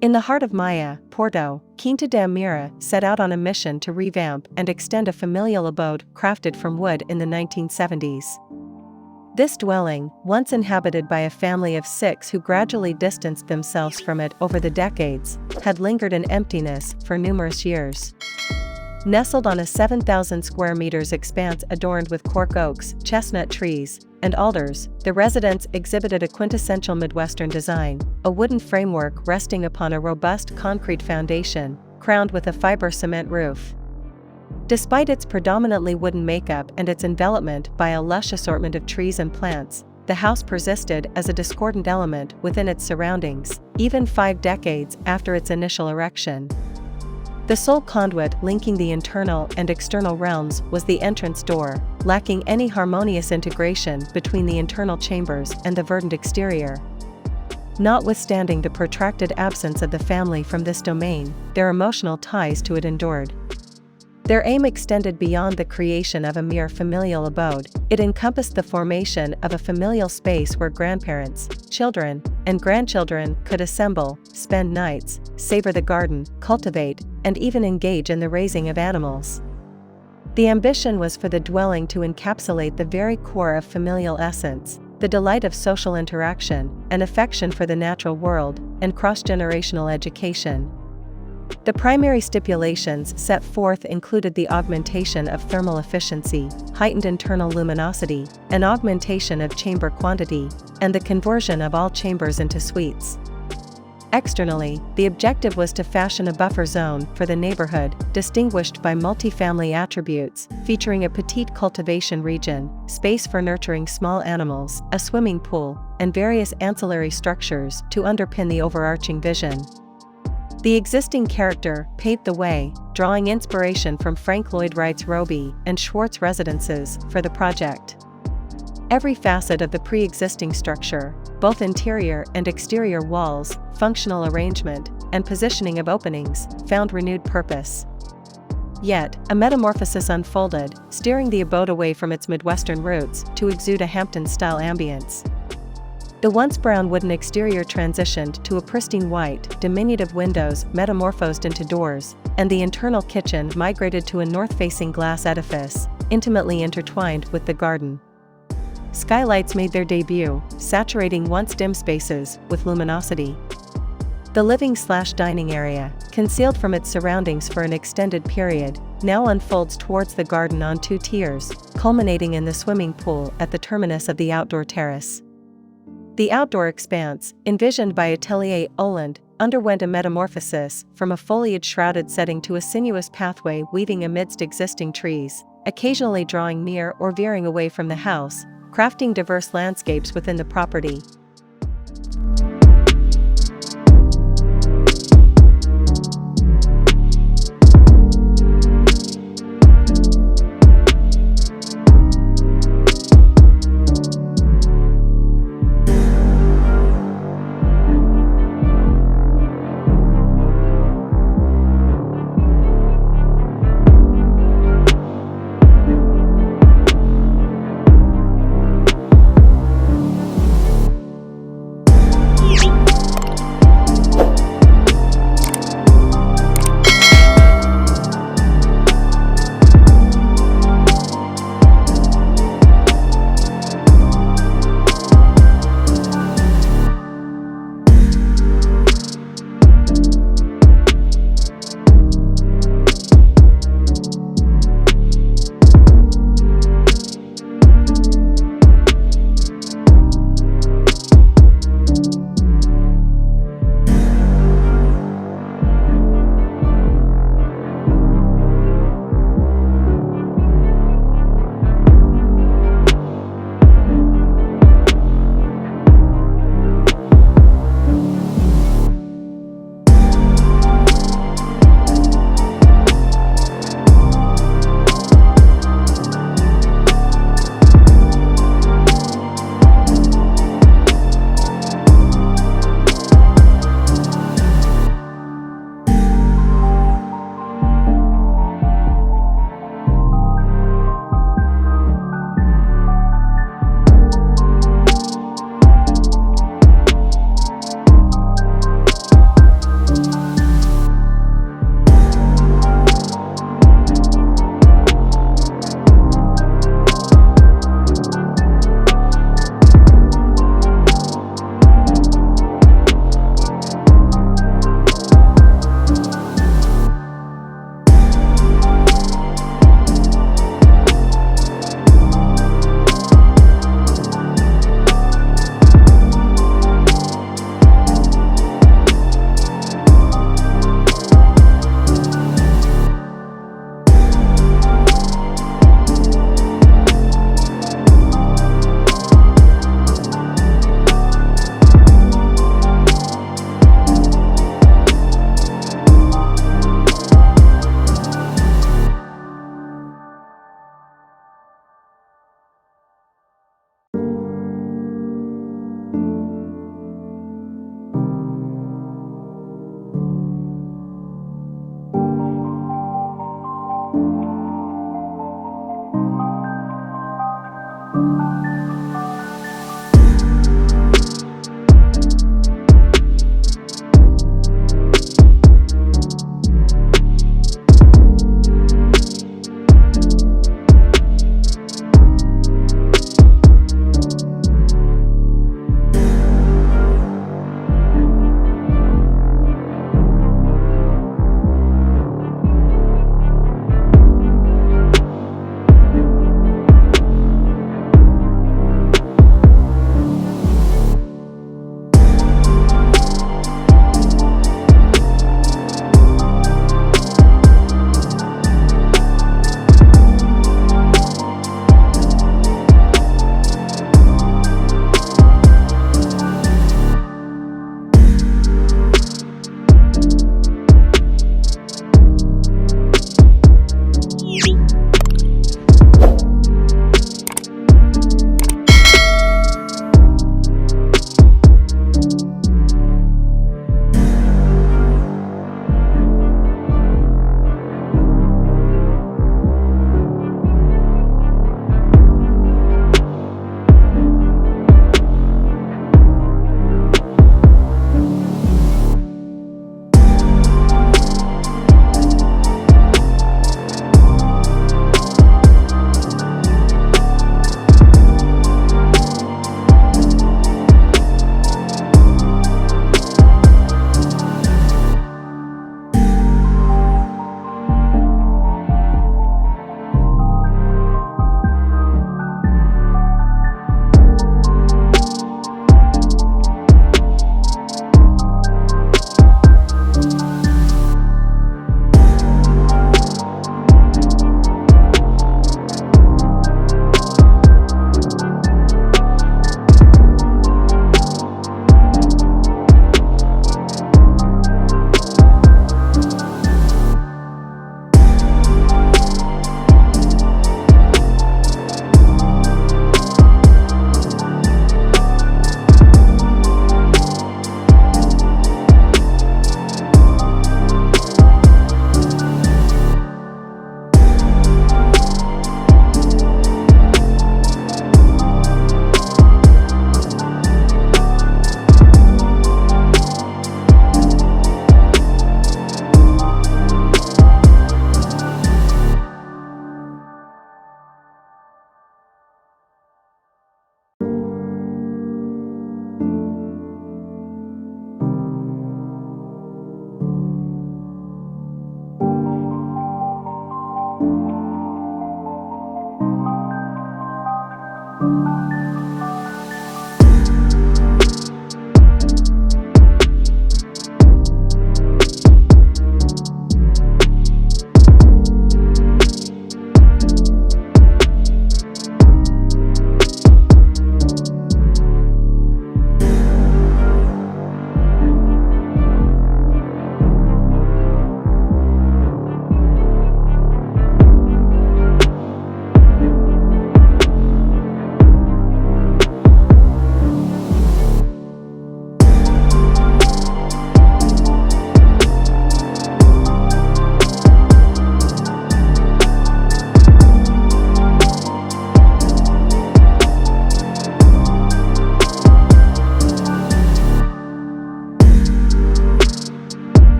In the heart of Maia, Porto, Quinta da Amieira set out on a mission to revamp and extend a familial abode crafted from wood in the 1970s. This dwelling, once inhabited by a family of 6 who gradually distanced themselves from it over the decades, had lingered in emptiness for numerous years. Nestled on a 7,000 square meters expanse adorned with cork oaks, chestnut trees, and alders, the residence exhibited a quintessential Midwestern design, a wooden framework resting upon a robust concrete foundation, crowned with a fiber cement roof. Despite its predominantly wooden makeup and its envelopment by a lush assortment of trees and plants, the house persisted as a discordant element within its surroundings, even 5 decades after its initial erection. The sole conduit linking the internal and external realms was the entrance door, lacking any harmonious integration between the internal chambers and the verdant exterior. Notwithstanding the protracted absence of the family from this domain, their emotional ties to it endured. Their aim extended beyond the creation of a mere familial abode. It encompassed the formation of a familial space where grandparents, children, and grandchildren could assemble, spend nights, savor the garden, cultivate, and even engage in the raising of animals. The ambition was for the dwelling to encapsulate the very core of familial essence, the delight of social interaction, an affection for the natural world, and cross-generational education. The primary stipulations set forth included the augmentation of thermal efficiency, heightened internal luminosity, an augmentation of chamber quantity, and the conversion of all chambers into suites. Externally, the objective was to fashion a buffer zone for the neighborhood, distinguished by multifamily attributes, featuring a petite cultivation region, space for nurturing small animals, a swimming pool, and various ancillary structures to underpin the overarching vision. The existing character paved the way, drawing inspiration from Frank Lloyd Wright's Roby and Schwartz residences for the project. Every facet of the pre-existing structure, both interior and exterior walls, functional arrangement, and positioning of openings, found renewed purpose. Yet, a metamorphosis unfolded, steering the abode away from its Midwestern roots to exude a Hampton-style ambience. The once brown wooden exterior transitioned to a pristine white, diminutive windows metamorphosed into doors, and the internal kitchen migrated to a north-facing glass edifice, intimately intertwined with the garden. Skylights made their debut, saturating once dim spaces with luminosity. The living/dining area, concealed from its surroundings for an extended period, now unfolds towards the garden on 2 tiers, culminating in the swimming pool at the terminus of the outdoor terrace. The outdoor expanse, envisioned by Atelier Oland, underwent a metamorphosis from a foliage-shrouded setting to a sinuous pathway weaving amidst existing trees, occasionally drawing near or veering away from the house, crafting diverse landscapes within the property.